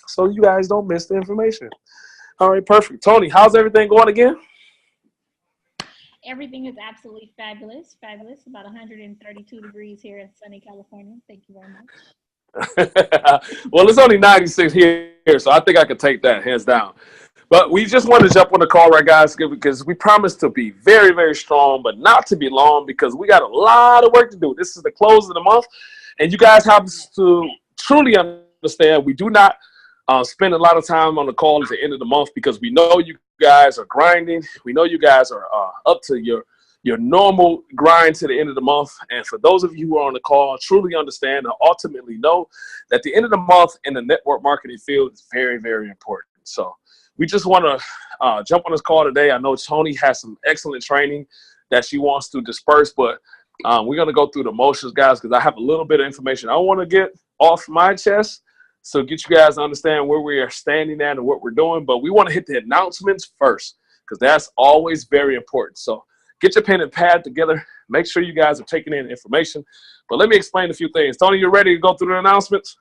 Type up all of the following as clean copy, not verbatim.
so you guys don't miss the information. All right, perfect. Toni, how's everything going again? Everything is absolutely fabulous. Fabulous. About 132 degrees here in sunny California. Thank you very much. Well, it's only 96 here, so I think I could take that hands down. But we just wanted to jump on the call, right, guys, because we promised to be very, very strong, but not to be long because we got a lot of work to do. This is the close of the month, and you guys have to truly understand we do not spend a lot of time on the call at the end of the month because we know you guys are grinding. We know you guys are up to your normal grind to the end of the month. And for those of you who are on the call, truly understand and ultimately know that the end of the month in the network marketing field is very, very important. So we just want to jump on this call today. I know Toni has some excellent training that she wants to disperse, but we're going to go through the motions, guys, because I have a little bit of information I want to get off my chest. So get you guys to understand where we are standing at and what we're doing. But we want to hit the announcements first because that's always very important. So get your pen and pad together. Make sure you guys are taking in information. But let me explain a few things. Toni, you ready to go through the announcements?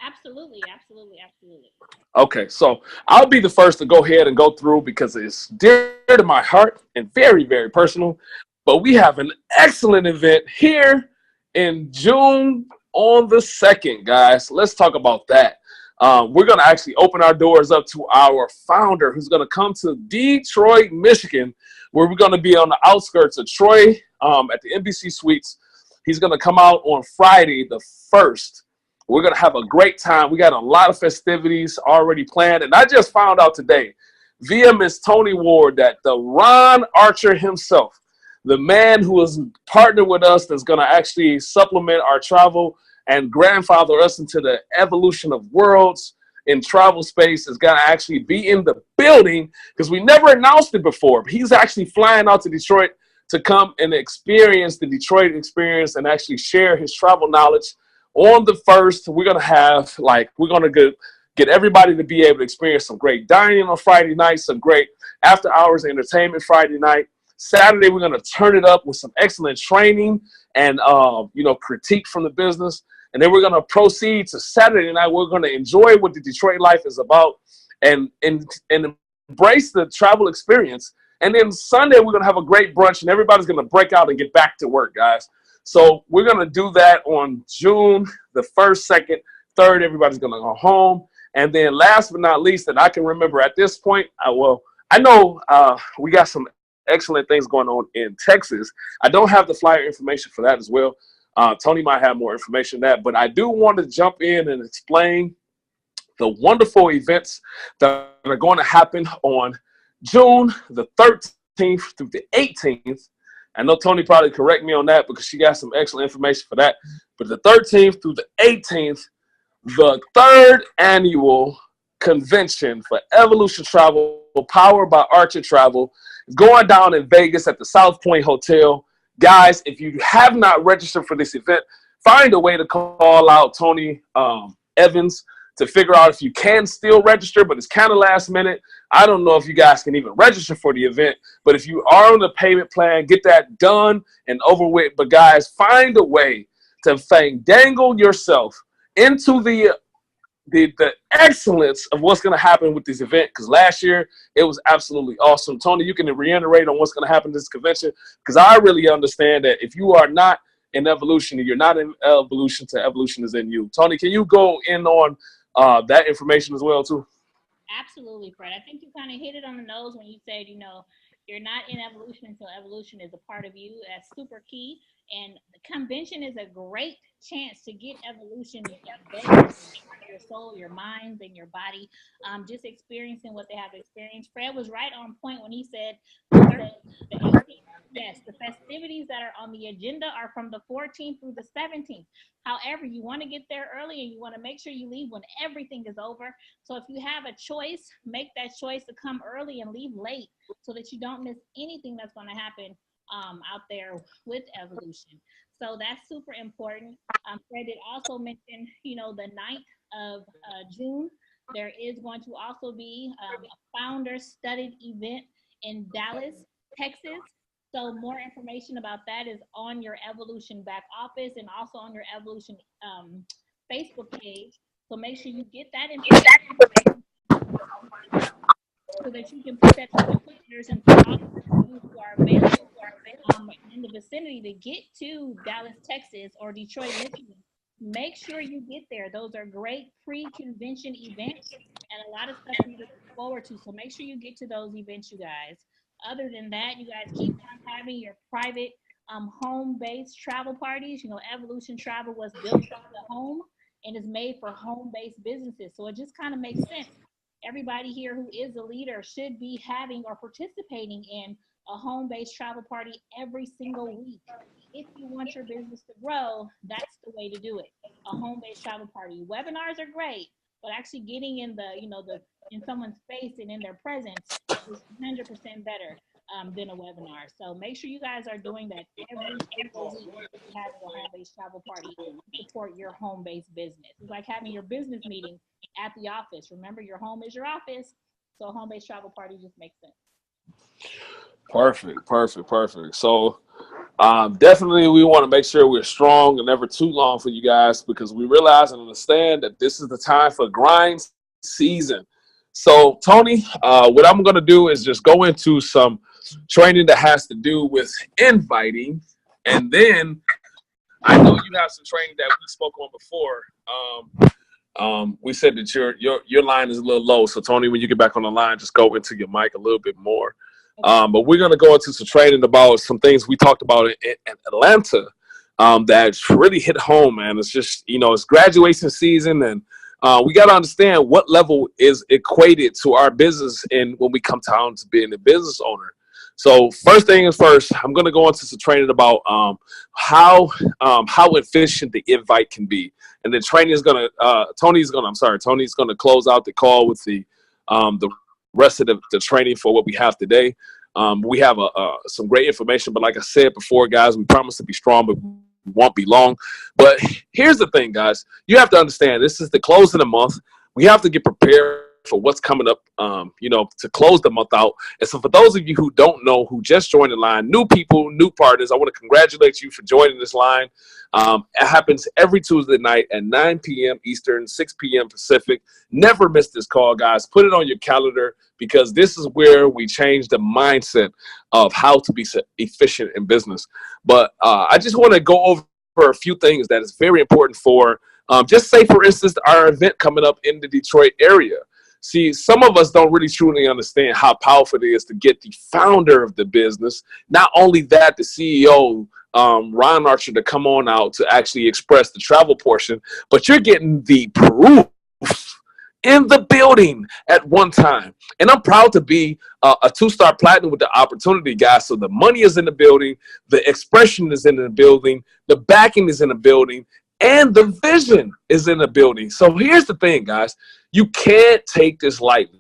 Absolutely, absolutely, absolutely. Okay, so I'll be the first to go ahead and go through because it's dear to my heart and very, very personal. But we have an excellent event here in June on the 2nd, guys. Let's talk about that. We're going to actually open our doors up to our founder who's going to come to Detroit, Michigan, where we're going to be on the outskirts of Troy at the NBC Suites. He's going to come out on Friday the 1st. We're going to have a great time. We got a lot of festivities already planned. And I just found out today via Miss Toni Ward that the Ron Archer himself, the man who is partnered with us that's going to actually supplement our travel and grandfather us into the evolution of worlds in travel space, is going to actually be in the building because we never announced it before. But he's actually flying out to Detroit to come and experience the Detroit experience and actually share his travel knowledge. On the 1st, we're going to have, we're going to get everybody to be able to experience some great dining on Friday night, some great after hours entertainment Friday night. Saturday, we're going to turn it up with some excellent training and, critique from the business. And then we're going to proceed to Saturday night. We're going to enjoy what the Detroit life is about and embrace the travel experience. And then Sunday, we're going to have a great brunch, and everybody's going to break out and get back to work, guys. So we're going to do that on June the 1st, 2nd, 3rd. Everybody's going to go home. And then last but not least, that I can remember at this point, I know we got some excellent things going on in Texas. I don't have the flyer information for that as well. Toni might have more information on that, but I do want to jump in and explain the wonderful events that are going to happen on June the 13th through the 18th. I know Toni probably correct me on that because she got some excellent information for that. But the 13th through the 18th, the 3rd annual convention for Evolution Travel, powered by Archer Travel, is going down in Vegas at the South Point Hotel. Guys, if you have not registered for this event, find a way to call out Toni Evans to figure out if you can still register, but it's kind of last minute. I don't know if you guys can even register for the event, but if you are on the payment plan, get that done and over with. But guys, find a way to dangle yourself into the excellence of what's going to happen with this event, because last year it was absolutely awesome. Toni, you can reiterate on what's going to happen at this convention, because I really understand that if you are not in evolution, you're not in evolution to evolution is in you. Toni, can you go in on that information as well too? Absolutely, Fred. I think you kind of hit it on the nose when you said, you're not in evolution until evolution is a part of you. That's super key. And the convention is a great chance to get evolution embedded in your soul, your minds, and your body. Just experiencing what they have experienced. Fred was right on point when he said the 18th. Yes, the festivities that are on the agenda are from the 14th through the 17th. However, you want to get there early and you want to make sure you leave when everything is over. So if you have a choice, make that choice to come early and leave late so that you don't miss anything that's going to happen out there with evolution. So that's super important. Fred did also mention, the 9th of June, there is going to also be a founder-studded event in Dallas, Texas. So more information about that is on your Evolution back office and also on your Evolution Facebook page. So make sure you get that information so that you can put that in your calendars, and for all of you who are available in the vicinity to get to Dallas, Texas, or Detroit, Michigan, make sure you get there. Those are great pre-convention events and a lot of stuff for you to look forward to. So make sure you get to those events, you guys. Other than that, you guys keep on having your private home-based travel parties. You know, Evolution Travel was built for the home and is made for home-based businesses. So it just kind of makes sense. Everybody here who is a leader should be having or participating in a home-based travel party every single week. If you want your business to grow, that's the way to do it. A home-based travel party. Webinars are great, but actually getting in the in someone's face and in their presence is 100% better than a webinar. So make sure you guys are doing that every single week. Having a home-based travel party to support your home-based business. It's like having your business meeting at the office. Remember, your home is your office, so a home-based travel party just makes sense. Perfect, perfect, perfect. So definitely we want to make sure we're strong and never too long for you guys, because we realize and understand that this is the time for grind season. So Toni, what I'm going to do is just go into some training that has to do with inviting, and then I know you have some training that we spoke on before. We said that your line is a little low, so Toni, when you get back on the line, just go into your mic a little bit more. But we're going to go into some training about some things we talked about in Atlanta that really hit home, man. It's just, it's graduation season, and we got to understand what level is equated to our business and when we come down to being a business owner. So first thing is first, I'm going to go into some training about how efficient the invite can be. And the training is going to, Toni's going to close out the call with the rest of the training for what we have today. We have some great information, but like I said before, guys, we promise to be strong, but we won't be long. But here's the thing, guys. You have to understand, this is the close of the month. We have to get prepared for what's coming up, to close the month out. And so for those of you who don't know, who just joined the line, new people, new partners, I want to congratulate you for joining this line. It happens every Tuesday night at 9 p.m. Eastern, 6 p.m. Pacific. Never miss this call, guys. Put it on your calendar, because this is where we change the mindset of how to be efficient in business. But I just want to go over a few things that is very important for, just say, for instance, our event coming up in the Detroit area. See, some of us don't really truly understand how powerful it is to get the founder of the business, not only that, the CEO, Ron Archer, to come on out to actually express the travel portion, but you're getting the proof in the building at one time. And I'm proud to be a 2-star platinum with the opportunity, guys. So the money is in the building, the expression is in the building, the backing is in the building, and the vision is in the building. So here's the thing, guys. You can't take this lightly.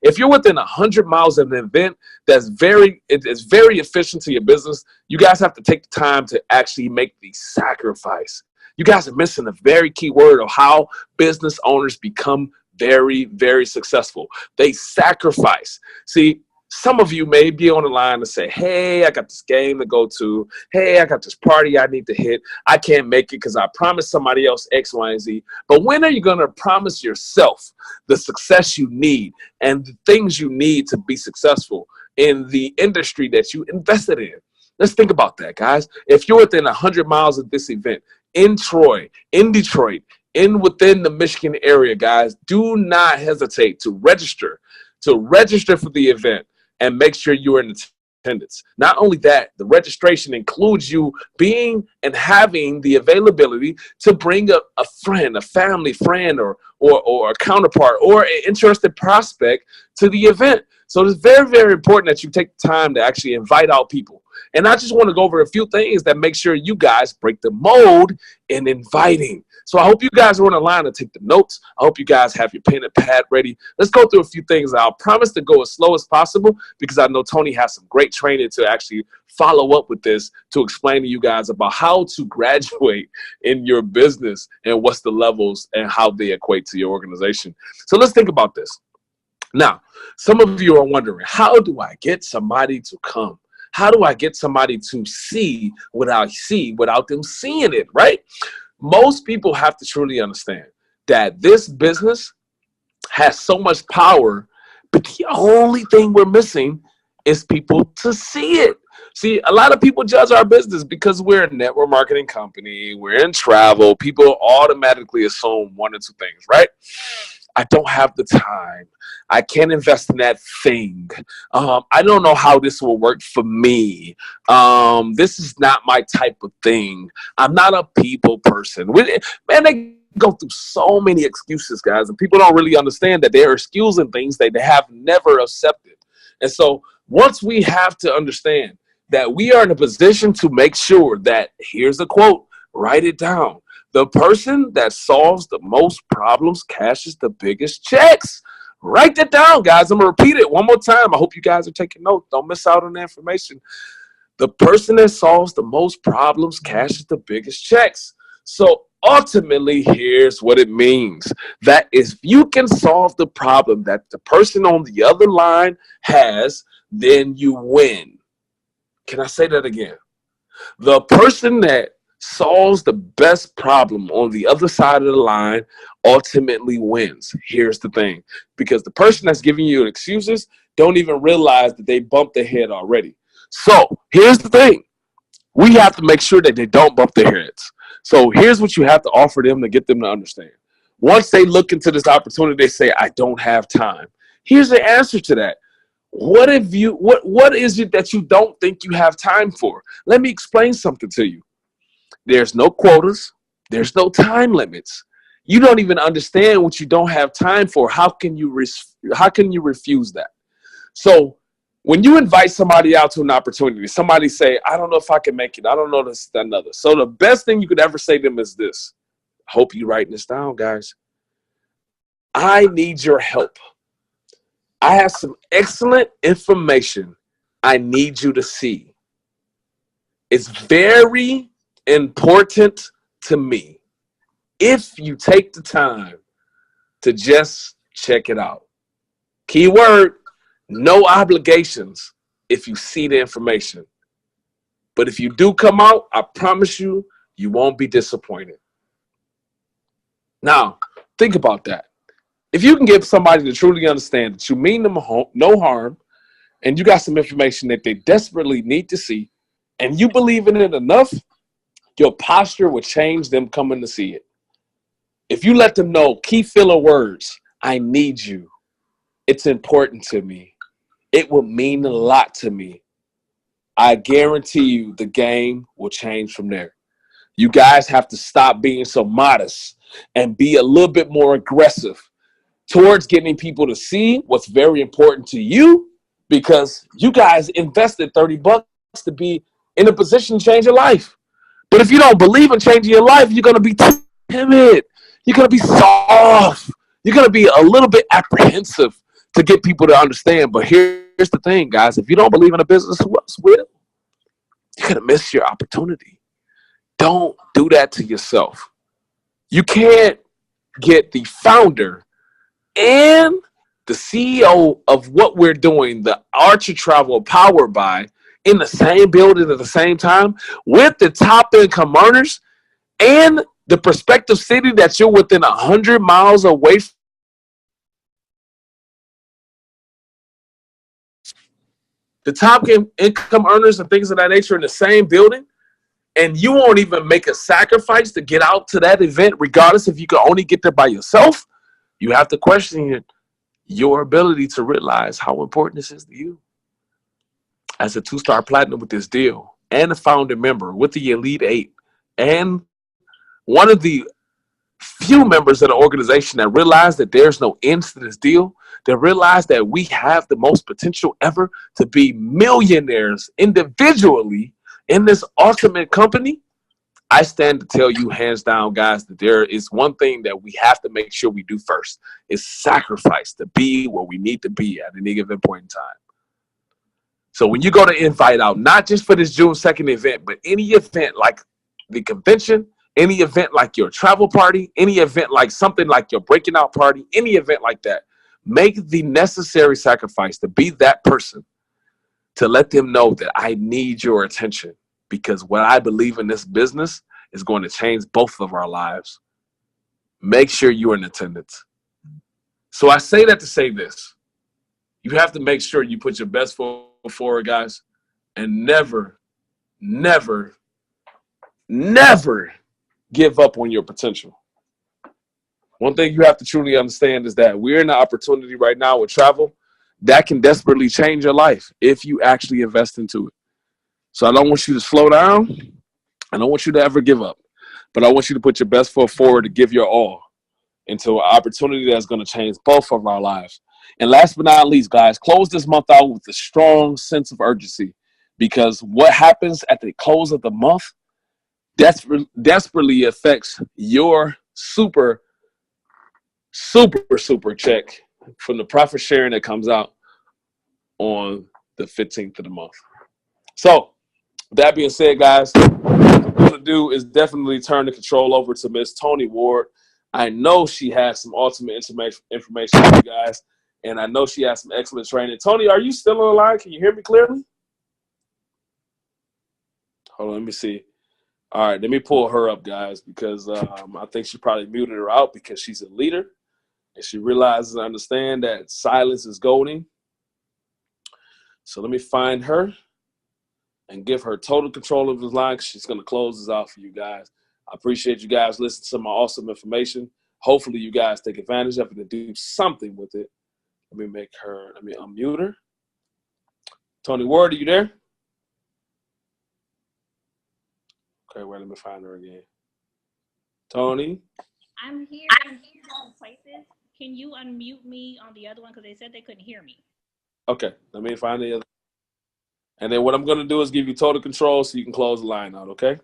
If you're within 100 miles of an event that's very efficient to your business, you guys have to take the time to actually make the sacrifice. You guys are missing a very key word of how business owners become very, very successful. They sacrifice. See, some of you may be on the line and say, hey, I got this game to go to. Hey, I got this party I need to hit. I can't make it because I promised somebody else X, Y, and Z. But when are you going to promise yourself the success you need and the things you need to be successful in the industry that you invested in? Let's think about that, guys. If you're within 100 miles of this event in Troy, in Detroit, within the Michigan area, guys, do not hesitate to register for the event and make sure you're in attendance. Not only that, the registration includes you being and having the availability to bring a friend, a family friend, or a counterpart, or an interested prospect to the event. So it's very, very important that you take the time to actually invite out people. And I just want to go over a few things that make sure you guys break the mold in inviting. So I hope you guys are on the line to take the notes. I hope you guys have your pen and pad ready. Let's go through a few things. I'll promise to go as slow as possible, because I know Toni has some great training to actually follow up with this, to explain to you guys about how to graduate in your business and what's the levels and how they equate to your organization. So let's think about this. Now, some of you are wondering, how do I get somebody to come? How do I get somebody to see what I see without them seeing it, right? Most people have to truly understand that this business has so much power, but the only thing we're missing is people to see it. See, a lot of people judge our business because we're a network marketing company, we're in travel. People automatically assume one or two things, right? I don't have the time. I can't invest in that thing. I don't know how this will work for me. This is not my type of thing. I'm not a people person. Man, they go through so many excuses, guys, and people don't really understand that they're excusing things that they have never accepted. And so once we have to understand that we are in a position to make sure that, here's a quote, write it down. The person that solves the most problems cashes the biggest checks. Write that down, guys. I'm going to repeat it one more time. I hope you guys are taking notes. Don't miss out on the information. The person that solves the most problems cashes the biggest checks. So ultimately, here's what it means. That if you can solve the problem that the person on the other line has, then you win. Can I say that again? The person that solves the best problem on the other side of the line ultimately wins. Here's the thing. Because the person that's giving you excuses don't even realize that they bumped their head already. So here's the thing. We have to make sure that they don't bump their heads. So here's what you have to offer them to get them to understand. Once they look into this opportunity, they say, I don't have time. Here's the answer to that. What is it that you don't think you have time for? Let me explain something to you. There's no quotas. There's no time limits. You don't even understand what you don't have time for. How can you refuse that? So when you invite somebody out to an opportunity, somebody say, I don't know if I can make it. I don't know this, that, another. So the best thing you could ever say to them is this. I hope you're writing this down, guys. I need your help. I have some excellent information I need you to see. It's very important to me if you take the time to just check it out. Keyword, no obligations if you see the information. But if you do come out, I promise you, you won't be disappointed. Now, think about that. If you can get somebody to truly understand that you mean them no harm, and you got some information that they desperately need to see, and you believe in it enough, your posture will change them coming to see it. If you let them know key filler words, I need you. It's important to me. It will mean a lot to me. I guarantee you the game will change from there. You guys have to stop being so modest and be a little bit more aggressive towards getting people to see what's very important to you, because you guys invested $30 to be in a position to change your life. But if you don't believe in changing your life, you're going to be timid. You're going to be soft. You're going to be a little bit apprehensive to get people to understand. But here's the thing, guys. If you don't believe in a business, who else will? You're going to miss your opportunity. Don't do that to yourself. You can't get the founder and the CEO of what we're doing, the R.A.W powered by, in the same building at the same time with the top income earners and the prospective city that you're within 100 miles away from. The top income earners and things of that nature in the same building, and you won't even make a sacrifice to get out to that event, regardless if you can only get there by yourself. You have to question your ability to realize how important this is to you. As a 2-star platinum with this deal, and a founder member with the Elite Eight, and one of the few members of the organization that realize that there's no ends to this deal, that realize that we have the most potential ever to be millionaires individually in this ultimate company. I stand to tell you hands down, guys, that there is one thing that we have to make sure we do first, is sacrifice to be where we need to be at any given point in time. So when you go to invite out, not just for this June 2nd event, but any event like the convention, any event like your travel party, any event like something like your breaking out party, any event like that, make the necessary sacrifice to be that person, to let them know that I need your attention, because what I believe in this business is going to change both of our lives. make sure you're in attendance. So I say that to say this. You have to make sure you put your best foot forward, guys, and never, never, never give up on your potential. One thing you have to truly understand is that we're in an opportunity right now with travel that can desperately change your life if you actually invest into it. So I don't want you to slow down. I don't want you to ever give up. But I want you to put your best foot forward to give your all into an opportunity that's going to change both of our lives. And last but not least, guys, close this month out with a strong sense of urgency, because what happens at the close of the month desperately affects your super check from the profit sharing that comes out on the 15th of the month. So, that being said, guys, what I'm going to do is definitely turn the control over to Miss Toni Ward. I know she has some ultimate information for you guys, and I know she has some excellent training. Toni, are you still on the line? Can you hear me clearly? Hold on, let me see. All right, let me pull her up, guys, because I think she probably muted her out because she's a leader, and she realizes and understands that silence is golden. So let me find her and give her total control of his line. She's going to close this out for you guys. I appreciate you guys listening to my awesome information. Hopefully you guys take advantage of it and do something with it. Let me unmute her. Toni Ward, are you there? Okay, wait, let me find her again. Toni? I'm here in places. Can you unmute me on the other one? Because they said they couldn't hear me. Okay, let me find the other. And then what I'm going to do is give you total control so you can close the line out, okay?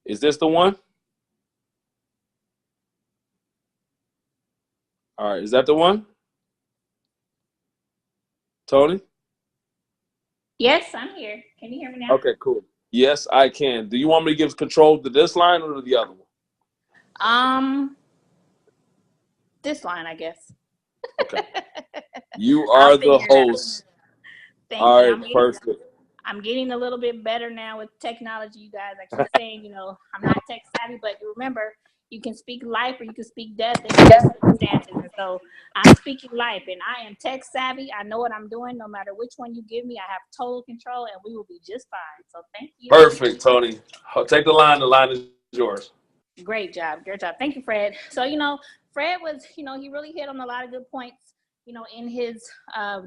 Is this the one? All right, is that the one? Toni? Yes, I'm here. Can you hear me now? Okay, cool. Yes, I can. Do you want me to give control to this line or to the other one? This line, I guess. Okay. You are the host. Thank All you. right, perfect. I'm getting a little bit better now with technology, you guys. I keep saying, I'm not tech savvy, but remember, you can speak life or you can speak death in your circumstances. And so I'm speaking life, and I am tech savvy. I know what I'm doing. No matter which one you give me, I have total control, and we will be just fine. So thank you. Perfect, Toni. Take the line. The line is yours. Great job. Great job. Thank you, Fred. So, Fred was, he really hit on a lot of good points, in his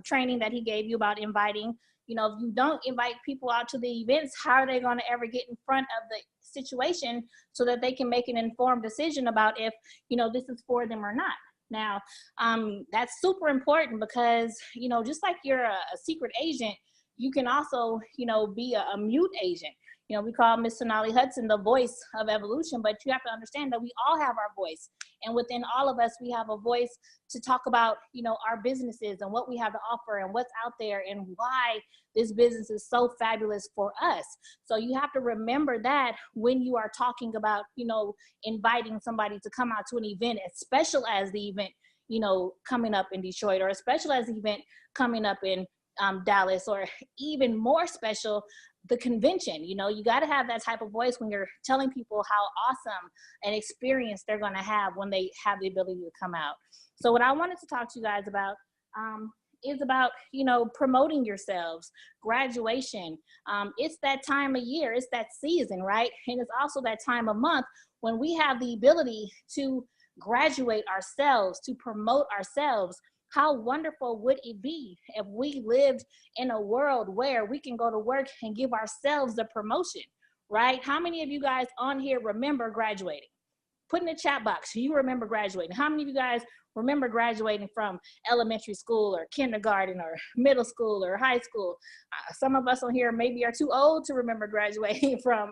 training that he gave you about inviting. If you don't invite people out to the events, how are they going to ever get in front of the situation so that they can make an informed decision about if, this is for them or not? Now, that's super important because, just like you're a secret agent, you can also, be a mute agent. We call Miss Sonali Hudson the voice of evolution, but you have to understand that we all have our voice. And within all of us, we have a voice to talk about, our businesses and what we have to offer and what's out there and why this business is so fabulous for us. So you have to remember that when you are talking about, inviting somebody to come out to an event as special as the event, coming up in Detroit, or as special as the event coming up in Dallas, or even more special, the convention. You got to have that type of voice when you're telling people how awesome an experience they're going to have when they have the ability to come out. So what I wanted to talk to you guys about is about, promoting yourselves, graduation. It's that time of year, it's that season, right? And it's also that time of month when we have the ability to graduate ourselves, to promote ourselves. How wonderful would it be if we lived in a world where we can go to work and give ourselves a promotion, right? How many of you guys on here remember graduating? Put in the chat box, you remember graduating. How many of you guys remember graduating from elementary school or kindergarten or middle school or high school? Some of us on here maybe are too old to remember graduating from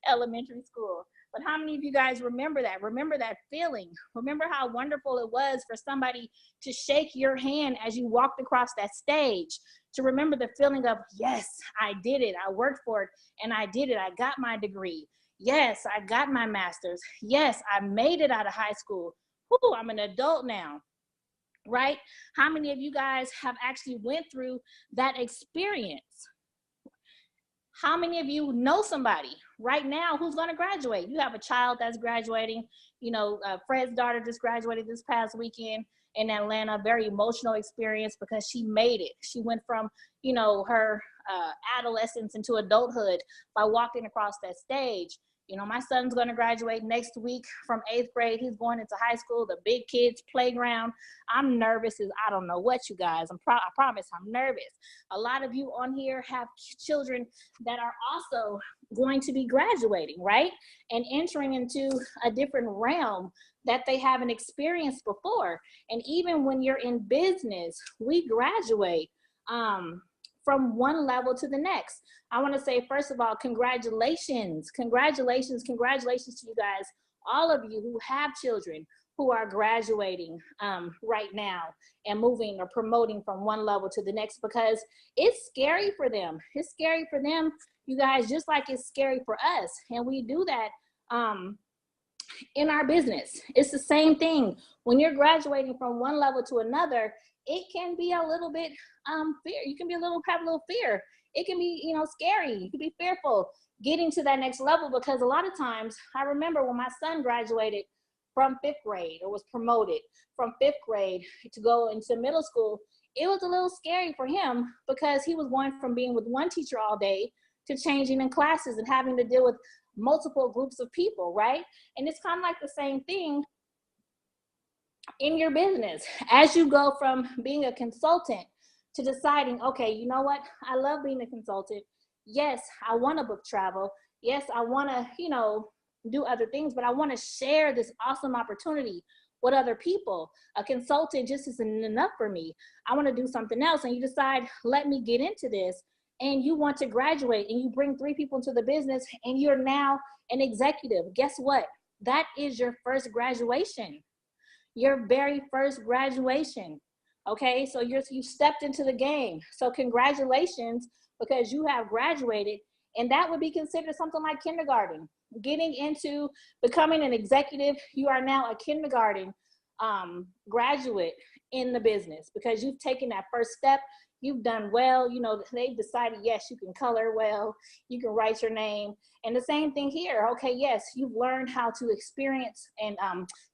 elementary school. But how many of you guys remember that? Remember that feeling? Remember how wonderful it was for somebody to shake your hand as you walked across that stage? To remember the feeling of, yes, I did it. I worked for it and I did it. I got my degree. Yes, I got my master's. Yes, I made it out of high school. Whoo, I'm an adult now, right? How many of you guys have actually went through that experience? How many of you know somebody right now who's going to graduate? You have a child that's graduating. Fred's daughter just graduated this past weekend in Atlanta. Very emotional experience because she made it. She went from, her adolescence into adulthood by walking across that stage. My son's going to graduate next week from 8th grade. He's going into high school, the big kids playground. I'm nervous as I don't know what, you guys. I promise I'm nervous. A lot of you on here have children that are also going to be graduating, right? And entering into a different realm that they haven't experienced before. And even when you're in business, we graduate from one level to the next. I want to say, first of all, congratulations to you guys, all of you who have children who are graduating right now and moving or promoting from one level to the next, because it's scary for them. It's scary for them, you guys, just like it's scary for us. And we do that in our business. It's the same thing. When you're graduating from one level to another, it can be a little bit fear. You can have a little fear. It can be, scary. You can be fearful getting to that next level, because a lot of times, I remember when my son graduated from 5th grade or was promoted from 5th grade to go into middle school, it was a little scary for him because he was going from being with one teacher all day to changing in classes and having to deal with multiple groups of people, right? And it's kind of like the same thing in your business. As you go from being a consultant to deciding, okay, you know what? I love being a consultant. Yes, I want to book travel. Yes, I want to, do other things, but I want to share this awesome opportunity with other people. A consultant just isn't enough for me. I want to do something else. And you decide, let me get into this. And you want to graduate and you bring 3 people into the business and you're now an executive. Guess what? That is your first graduation. Your very first graduation. Okay, so you stepped into the game. So congratulations, because you have graduated, and that would be considered something like kindergarten. Getting into becoming an executive, you are now a kindergarten graduate in the business because you've taken that first step. You've done well. They've decided, yes, you can color well, you can write your name. And the same thing here. Okay, yes, you've learned how to experience and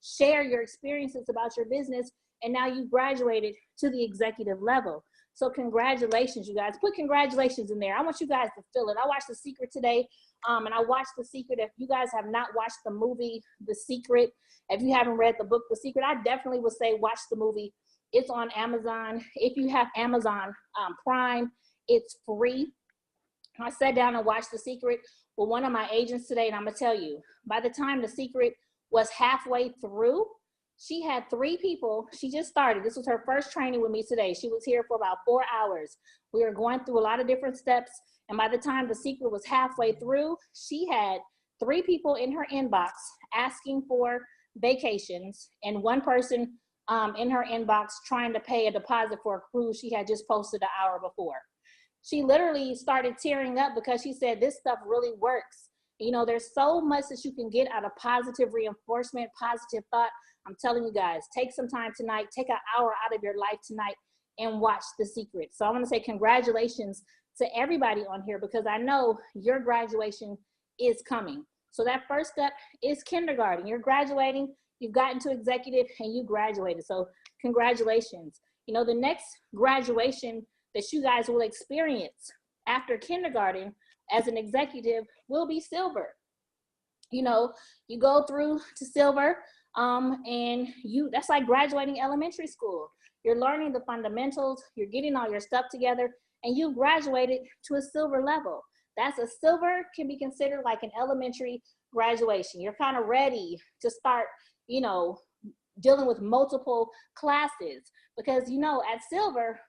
share your experiences about your business. And now you've graduated to the executive level. So congratulations, you guys. Put congratulations in there. I want you guys to feel it. I watched The Secret today, and I watched The Secret. If you guys have not watched the movie The Secret, if you haven't read the book The Secret, I definitely would say watch the movie. It's on Amazon. If you have Amazon Prime, it's free. I sat down and watched The Secret with one of my agents today, and I'm going to tell you, by the time The Secret was halfway through, she had 3 people. She just started. This was her first training with me today. She was here for about 4 hours. We were going through a lot of different steps, and by the time The Secret was halfway through, she had 3 people in her inbox asking for vacations, and 1 person in her inbox trying to pay a deposit for a cruise she had just posted an hour before. She literally started tearing up because she said, this stuff really works. There's so much that you can get out of positive reinforcement, positive thought. I'm telling you guys, take some time tonight, take an hour out of your life tonight and watch The Secret. So I want to say congratulations to everybody on here, because I know your graduation is coming. So that first step is kindergarten. You're graduating, you've gotten to executive, and you graduated. So congratulations. The next graduation that you guys will experience after kindergarten as an executive will be silver. You go through to silver, and that's like graduating elementary school. You're learning the fundamentals, you're getting all your stuff together, and you've graduated to a silver level. That's a silver can be considered like an elementary graduation. You're kind of ready to start, dealing with multiple classes, because at silver,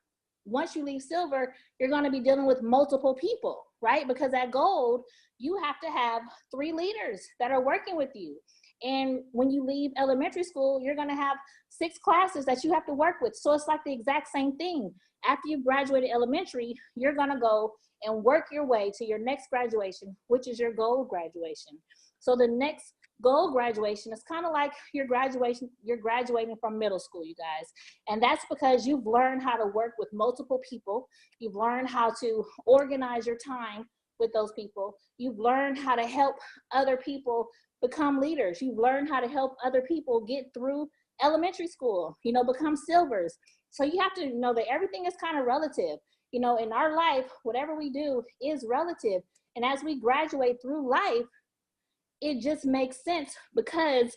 once you leave silver, you're going to be dealing with multiple people, right? Because at gold, you have to have 3 leaders that are working with you. And when you leave elementary school, you're going to have 6 classes that you have to work with. So it's like the exact same thing. After you've graduated elementary, you're going to go and work your way to your next graduation, which is your gold graduation. So the next gold graduation is kind of like you're graduating from middle school, you guys. And that's because you've learned how to work with multiple people. You've learned how to organize your time with those people. You've learned how to help other people become leaders. You've learned how to help other people get through elementary school, you know, become silvers. So you have to know that everything is kind of relative. You know, in our life, whatever we do is relative. And as we graduate through life, it just makes sense because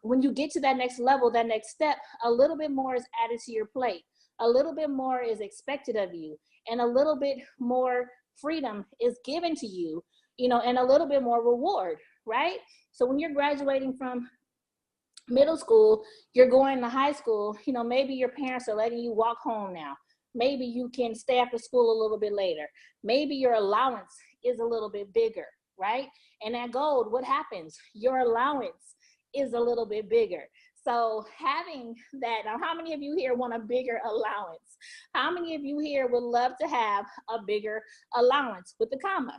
when you get to that next level, that next step, a little bit more is added to your plate. A little bit more is expected of you, and a little bit more freedom is given to you, you know, and a little bit more reward, right? So when you're graduating from middle school, you're going to high school, you know, maybe your parents are letting you walk home now. Maybe you can stay after school a little bit later. Maybe your allowance is a little bit bigger, right? And at Gold, what happens? Your allowance is a little bit bigger. So having that, now how many of you here want a bigger allowance? How many of you here would love to have a bigger allowance with the comma?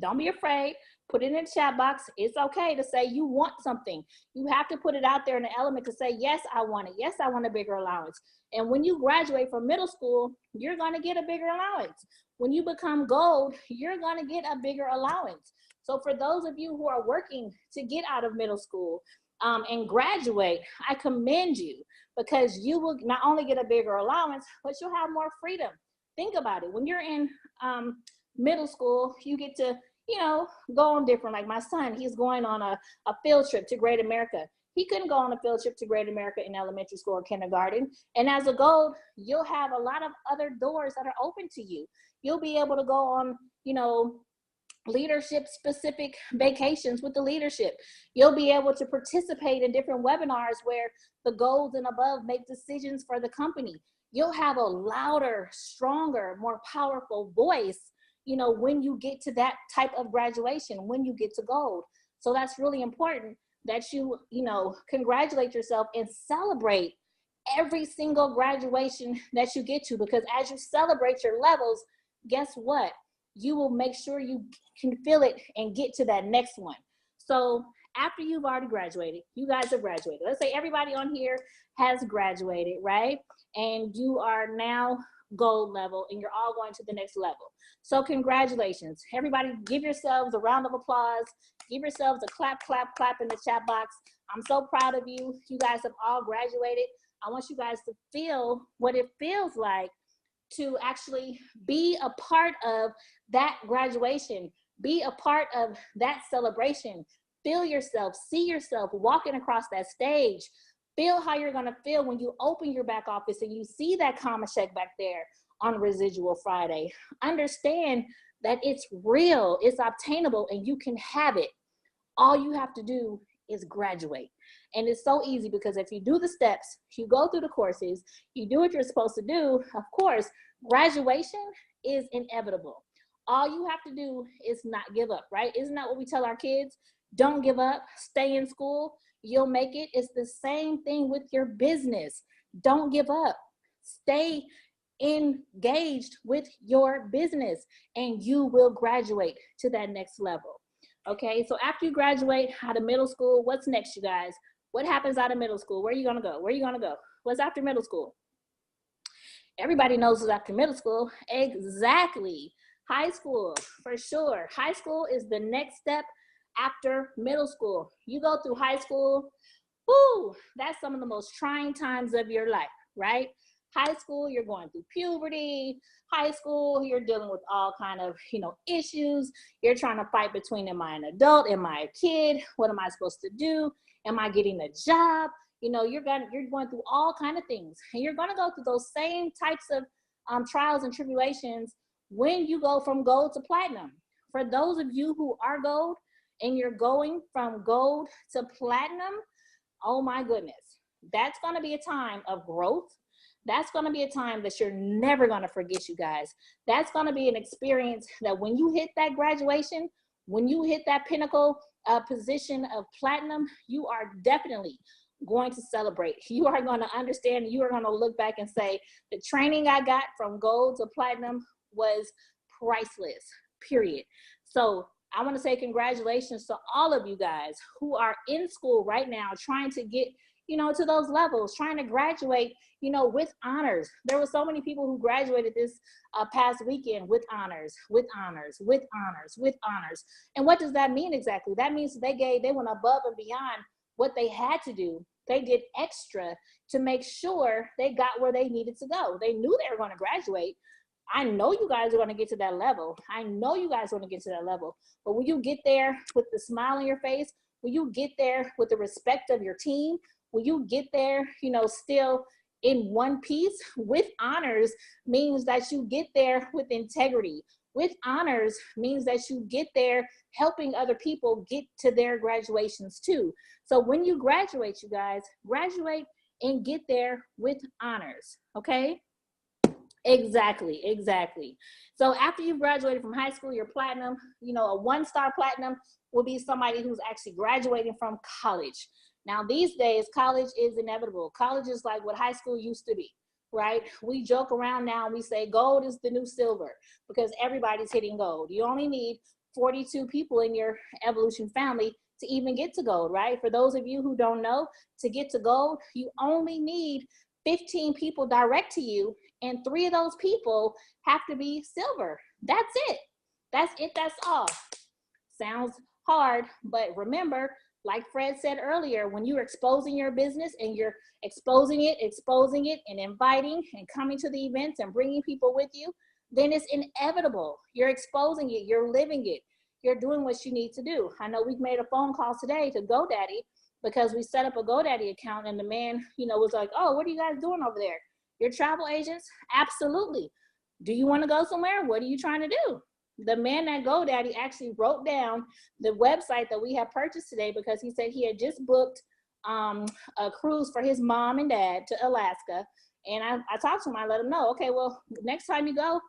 Don't be afraid. Put it in the chat box. It's okay to say you want something. You have to put it out there in the element to say, yes, I want it. Yes, I want a bigger allowance. And when you graduate from middle school, you're going to get a bigger allowance. When you become Gold, you're going to get a bigger allowance. So for those of you who are working to get out of middle school and graduate, I commend you, because you will not only get a bigger allowance, but you'll have more freedom. Think about it. When you're in middle school, you get to, you know, go on different, like my son, he's going on a field trip to Great America. He couldn't go on a field trip to Great America in elementary school or kindergarten. And as a Gold, you'll have a lot of other doors that are open to you. You'll be able to go on, you know, leadership specific vacations with the leadership. You'll be able to participate in different webinars where the Golds and above make decisions for the company. You'll have a louder, stronger, more powerful voice, you know, when you get to that type of graduation, when you get to Gold. So that's really important that you know, congratulate yourself and celebrate every single graduation that you get to, because as you celebrate your levels, guess what? You will make sure you can feel it and get to that next one. So after you've already graduated, you guys have graduated. Let's say everybody on here has graduated, right? And you are now Gold level and you're all going to the next level. So congratulations. Everybody give yourselves a round of applause. Give yourselves a clap, clap, clap in the chat box. I'm so proud of you. You guys have all graduated. I want you guys to feel what it feels like to actually be a part of that graduation, be a part of that celebration. Feel yourself, see yourself walking across that stage. Feel how you're gonna feel when you open your back office and you see that comma check back there on Residual Friday. Understand that it's real, it's obtainable, and you can have it. All you have to do is graduate. And it's so easy, because if you do the steps, you go through the courses, you do what you're supposed to do, of course, graduation is inevitable. All you have to do is not give up, right? Isn't that what we tell our kids? Don't give up, stay in school, you'll make it. It's the same thing with your business. Don't give up. Stay engaged with your business and you will graduate to that next level. Okay, so after you graduate out of middle school, what's next, you guys? What happens out of middle school? Where are you gonna go? Where are you gonna go? What's after middle school? Everybody knows what's after middle school. Exactly. High school, for sure. High school is the next step after middle school. You go through high school, whoo, that's some of the most trying times of your life, right? High school, you're going through puberty. High school, you're dealing with all kind of, you know, issues. You're trying to fight between, am I an adult? Am I a kid? What am I supposed to do? Am I getting a job? You know, you're going through all kind of things. And you're going to go through those same types of trials and tribulations when you go from Gold to platinum. For those of you who are Gold and you're going from Gold to platinum, oh my goodness, that's going to be a time of growth. That's going to be a time that you're never going to forget, you guys. That's going to be an experience that when you hit that graduation, when you hit that pinnacle position of platinum, you are definitely going to celebrate. You are going to understand. You are going to look back and say, the training I got from Gold to platinum was priceless, period. So I want to say congratulations to all of you guys who are in school right now trying to get to those levels, trying to graduate, with honors. There were so many people who graduated this past weekend with honors, with honors, with honors, with honors. And what does that mean exactly? That means they went above and beyond what they had to do. They did extra to make sure they got where they needed to go. They knew they were going to graduate. I know you guys are going to get to that level. I know you guys are going to get to that level. But when you get there with the smile on your face, when you get there with the respect of your team, when you get there, still in one piece, with honors means that you get there with integrity. With honors means that you get there helping other people get to their graduations too. So when you graduate, you guys, graduate and get there with honors, okay? Exactly. So after you've graduated from high school, you're platinum, a 1-star platinum will be somebody who's actually graduating from college. Now, these days, college is inevitable. College is like what high school used to be, right? We joke around now and we say gold is the new silver because everybody's hitting gold. You only need 42 people in your evolution family to even get to gold, right? For those of you who don't know, to get to gold, you only need 15 people direct to you, and 3 of those people have to be silver. That's it. That's all. Sounds hard, but remember, like Fred said earlier, when you're exposing your business and you're exposing it and inviting and coming to the events and bringing people with you, then it's inevitable. You're exposing it, you're living it, you're doing what you need to do. I know we've made a phone call today to GoDaddy because we set up a GoDaddy account and the man, was like, oh, what are you guys doing over there? You're travel agents? Absolutely. Do you want to go somewhere? What are you trying to do? The man at GoDaddy actually wrote down the website that we have purchased today because he said he had just booked a cruise for his mom and dad to Alaska. And I talked to him, I let him know, okay, well, next time you go,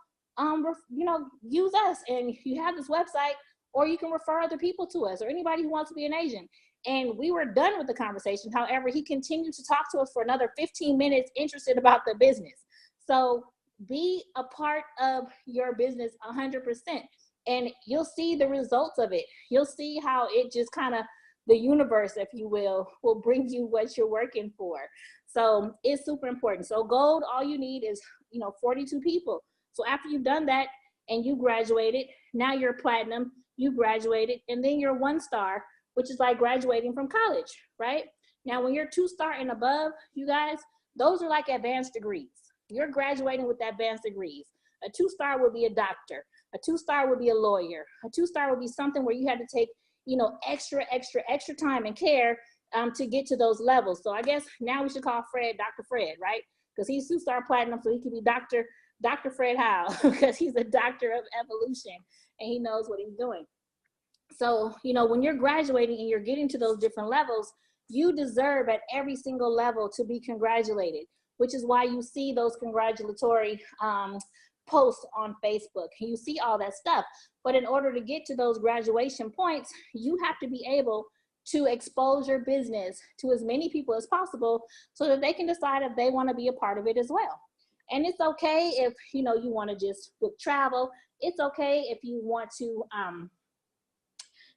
use us and you have this website, or you can refer other people to us or anybody who wants to be an agent. And we were done with the conversation. However, he continued to talk to us for another 15 minutes, interested about the business. So be a part of your business 100%, and you'll see the results of it. You'll see how it just kind of, the universe, if you will bring you what you're working for. So it's super important. So gold, all you need is, 42 people. So after you've done that and you graduated, now you're platinum, you graduated, and then you're 1-star, which is like graduating from college, right? Now, when you're 2-star and above, you guys, those are like advanced degrees. You're graduating with advanced degrees. A 2-star would be a doctor. A 2-star would be a lawyer. A 2-star would be something where you had to take, extra time and care to get to those levels. So I guess now we should call Fred Dr. Fred, right? Because he's 2-star platinum, so he could be Dr. Fred Howe, because he's a doctor of evolution and he knows what he's doing. So, when you're graduating and you're getting to those different levels, you deserve at every single level to be congratulated, which is why you see those congratulatory posts on Facebook. You see all that stuff. But in order to get to those graduation points, you have to be able to expose your business to as many people as possible so that they can decide if they want to be a part of it as well. And it's okay if, you want to just book travel. It's okay if you want to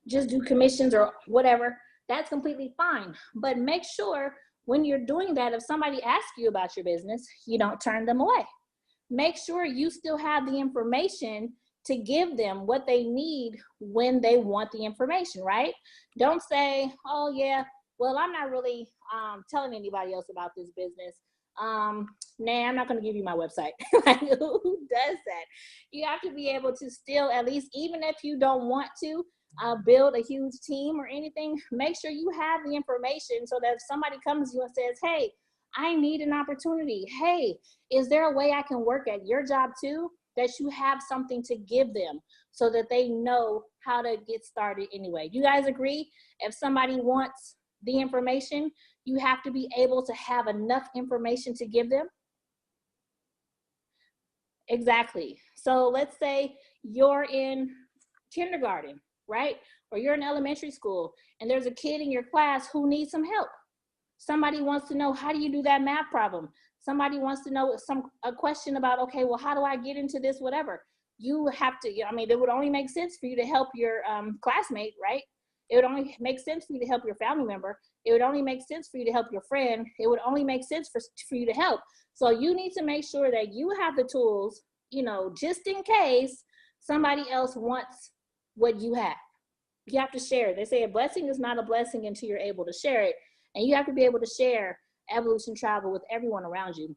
just do commissions or whatever. That's completely fine. But make sure when you're doing that, if somebody asks you about your business, you don't turn them away. Make sure you still have the information to give them what they need when they want the information, right? Don't say, oh yeah, well, I'm not really telling anybody else about this business. I'm not going to give you my website. Like, who does that? You have to be able to still, at least, even if you don't want to build a huge team or anything, make sure you have the information so that if somebody comes to you and says, hey, I need an opportunity. Hey, is there a way I can work at your job too? That you have something to give them so that they know how to get started anyway. You guys agree? If somebody wants the information, you have to be able to have enough information to give them. Exactly. So let's say you're in kindergarten, right? Or you're in elementary school and there's a kid in your class who needs some help. Somebody wants to know, how do you do that math problem? Somebody wants to know a question about, okay, well, how do I get into this, whatever? You have to, it would only make sense for you to help your classmate, right? It would only make sense for you to help your family member. It would only make sense for you to help your friend. It would only make sense for you to help. So you need to make sure that you have the tools, you know, just in case somebody else wants what you have. You have to share it. They say a blessing is not a blessing until you're able to share it. And you have to be able to share Evolution Travel with everyone around you,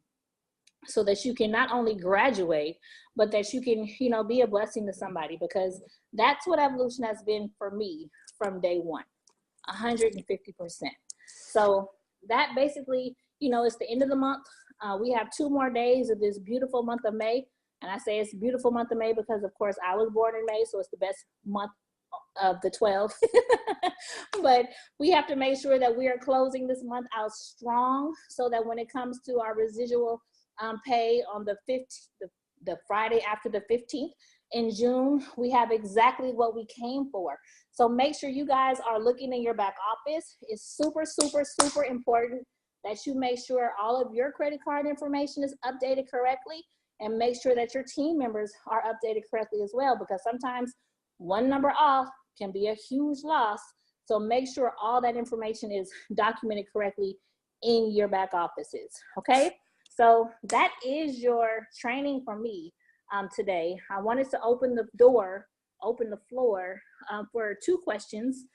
so that you can not only graduate, but that you can, you know, be a blessing to somebody, because that's what Evolution has been for me from day one, 150%. So that basically, you know, it's the end of the month. We have 2 more days of this beautiful month of May. And I say it's a beautiful month of May because, of course, I was born in May, so it's the best month of the 12. But we have to make sure that we are closing this month out strong, so that when it comes to our residual pay on the 15th, the Friday after the 15th in June, we have exactly what we came for. So make sure you guys are looking in your back office. It's super, super, super important that you make sure all of your credit card information is updated correctly, and make sure that your team members are updated correctly as well, because sometimes one number off can be a huge loss. So make sure all that information is documented correctly in your back offices, okay? So that is your training for me today. I wanted to open the floor for 2 questions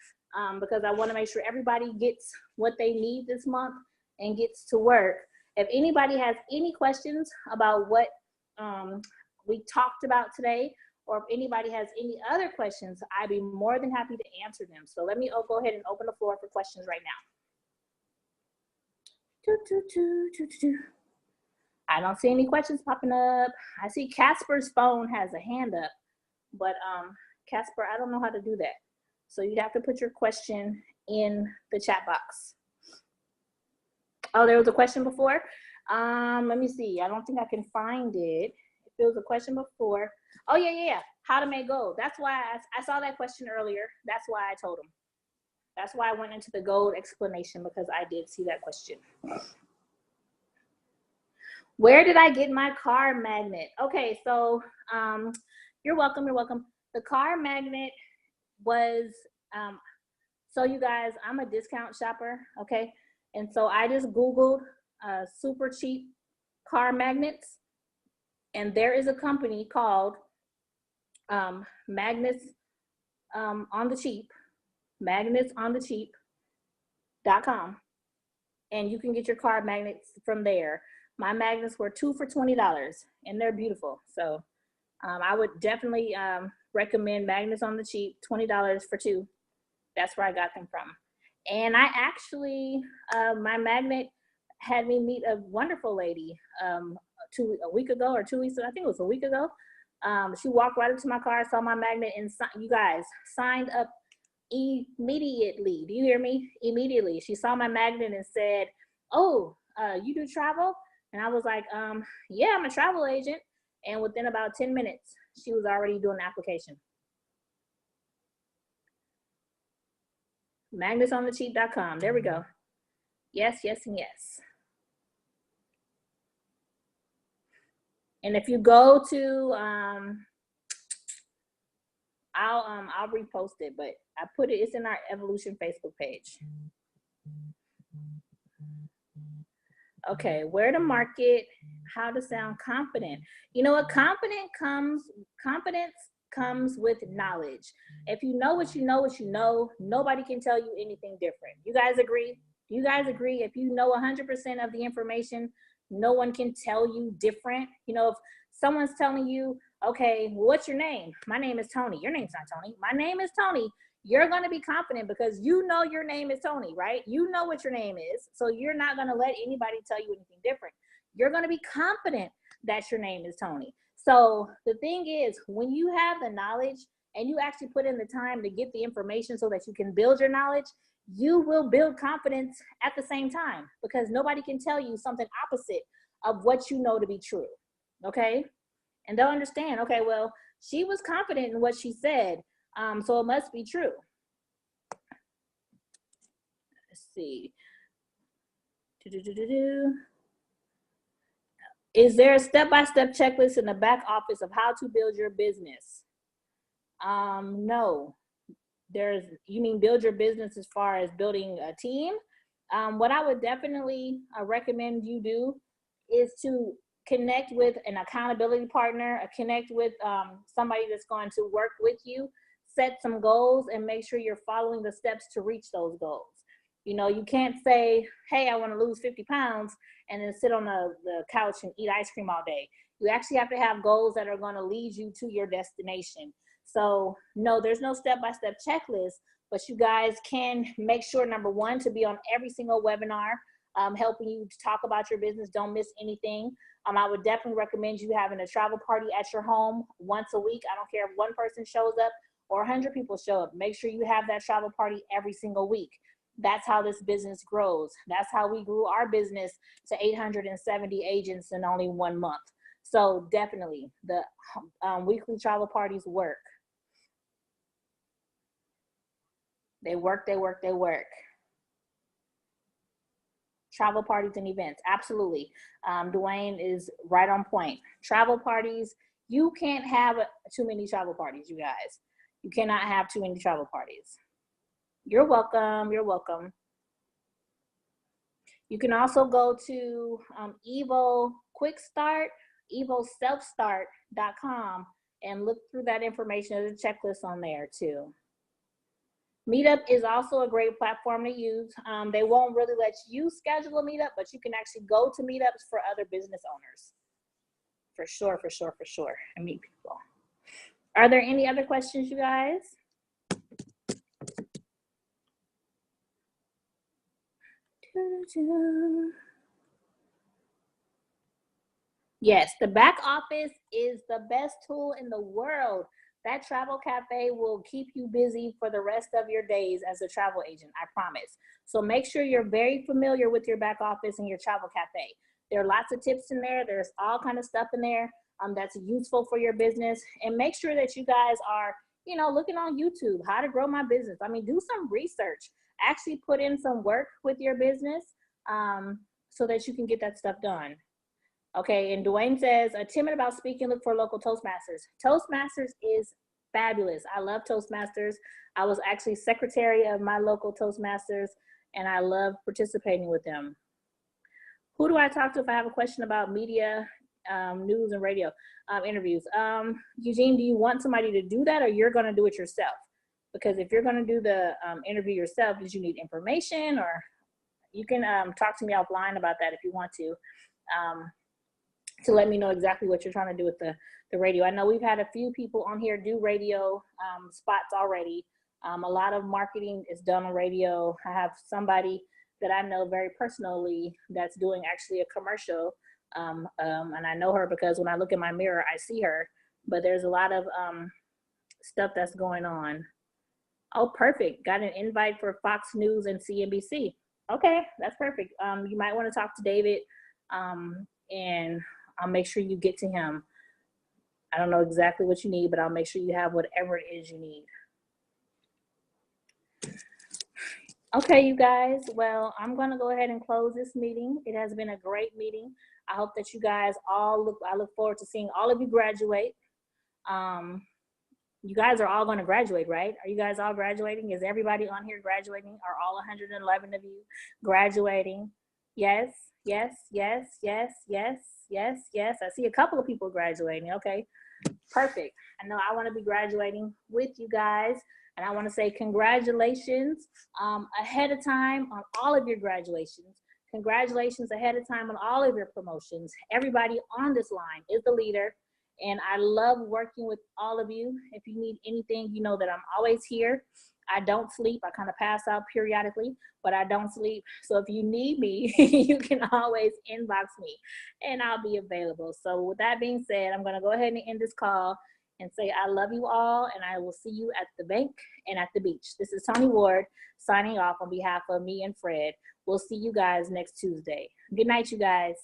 because I want to make sure everybody gets what they need this month and gets to work. If anybody has any questions about what we talked about today, or if anybody has any other questions, I'd be more than happy to answer them. So let me go ahead and open the floor for questions right now. I don't see any questions popping up. I see Casper's phone has a hand up, but Casper, I don't know how to do that. So you'd have to put your question in the chat box. Oh, there was a question before. Let me see. I don't think I can find it. If there was a question before. Oh, yeah. How to make gold. That's why I saw that question earlier. That's why I told him. That's why I went into the gold explanation, because I did see that question. Where did I get my car magnet? Okay, so you're welcome. The car magnet was, so you guys, I'm a discount shopper, okay? And so I just Googled super cheap car magnets, and there is a company called Magnets on the Cheap, magnetsonthecheap.com, and you can get your car magnets from there. My magnets were 2 for $20, and they're beautiful. So I would definitely recommend Magnets on the Cheap, $20 for 2. That's where I got them from. And I actually, my magnet had me meet a wonderful lady a week ago or 2 weeks ago. I think it was a week ago. She walked right up to my car, saw my magnet, and you guys, signed up immediately. Do you hear me? Immediately. She saw my magnet and said, oh, you do travel? And I was like, yeah, I'm a travel agent. And within about 10 minutes, she was already doing the application. Magnetsonthecheap.com. There we go. Yes, yes, and yes. And if you go to, I'll repost it, but I put it, it's in our Evolution Facebook page. Okay, where to market, how to sound confident. You know what? Confidence comes with knowledge. If you know what you know, nobody can tell you anything different. You guys agree? You guys agree? If you know 100% of the information, no one can tell you different. You know, if someone's telling you, okay, what's your name? My name is Toni. Your name's not Toni. My name is Toni. You're going to be confident because you know your name is Toni, right? You know what your name is. So you're not going to let anybody tell you anything different. You're going to be confident that your name is Toni. So the thing is, when you have the knowledge and you actually put in the time to get the information so that you can build your knowledge, you will build confidence at the same time, because nobody can tell you something opposite of what you know to be true, okay? And they'll understand, okay, well, she was confident in what she said, so it must be true. Let's see. Is there a step-by-step checklist in the back office of how to build your business? No. you mean build your business as far as building a team? What I would definitely recommend you do is to connect with an accountability partner, connect with somebody that's going to work with you, set some goals, and make sure you're following the steps to reach those goals. You know, you can't say, hey, I want to lose 50 pounds and then sit on the couch and eat ice cream all day. You actually have to have goals that are going to lead you to your destination. So no, there's no step-by-step checklist, but you guys can make sure, number one, to be on every single webinar, helping you to talk about your business. Don't miss anything. I would definitely recommend you having a travel party at your home once a week. I don't care if one person shows up or 100 people show up. Make sure you have that travel party every single week. That's how this business grows. That's how we grew our business to 870 agents in only 1 month. So definitely the weekly travel parties work. They work, they work, they work. Travel parties and events, absolutely. Dwayne is right on point. Travel parties, you can't have too many travel parties, you guys. You cannot have too many travel parties. You're welcome, you're welcome. You can also go to Evo Quick Start, evoselfstart.com, and look through that information. There's a checklist on there too. Meetup is also a great platform to use. They won't really let you schedule a meetup, but you can actually go to meetups for other business owners. For sure, for sure, for sure, and meet people. Are there any other questions, you guys? Yes, the back office is the best tool in the world. That travel cafe will keep you busy for the rest of your days as a travel agent, I promise. So make sure you're very familiar with your back office and your travel cafe. There are lots of tips in there. There's all kind of stuff in there that's useful for your business. And make sure that you guys are, you know, looking on YouTube, how to grow my business. I mean, do some research. Actually put in some work with your business so that you can get that stuff done. Okay, and Dwayne says, timid about speaking, look for local Toastmasters. Toastmasters is fabulous. I love Toastmasters. I was actually secretary of my local Toastmasters, and I love participating with them. Who do I talk to if I have a question about media, news, and radio interviews? Eugene, do you want somebody to do that, or you're going to do it yourself? Because if you're going to do the interview yourself, did you need information? Or you can talk to me offline about that if you want to let me know exactly what you're trying to do with the radio. I know we've had a few people on here do radio spots already. A lot of marketing is done on radio. I have somebody that I know very personally that's doing actually a commercial. And I know her because when I look in my mirror, I see her. But there's a lot of stuff that's going on. Oh, perfect. Got an invite for Fox News and CNBC. Okay, that's perfect. You might want to talk to David and I'll make sure you get to him. I don't know exactly what you need, but I'll make sure you have whatever it is you need. Okay, you guys. Well, I'm going to go ahead and close this meeting. It has been a great meeting. I hope that you guys all I look forward to seeing all of you graduate. You guys are all going to graduate, right? Are you guys all graduating? Is everybody on here graduating? Are all 111 of you graduating? Yes, yes, yes, yes, yes, yes, yes. I see a couple of people graduating. Okay, perfect. I know I want to be graduating with you guys. And I want to say congratulations ahead of time on all of your graduations. Congratulations ahead of time on all of your promotions. Everybody on this line is the leader. And I love working with all of you. If you need anything, you know that I'm always here. I don't sleep. I kind of pass out periodically, but I don't sleep. So if you need me, you can always inbox me and I'll be available. So with that being said, I'm going to go ahead and end this call and say I love you all, and I will see you at the bank and at the beach. This is Toni Ward signing off on behalf of me and Fred. We'll see you guys next Tuesday. Good night, you guys.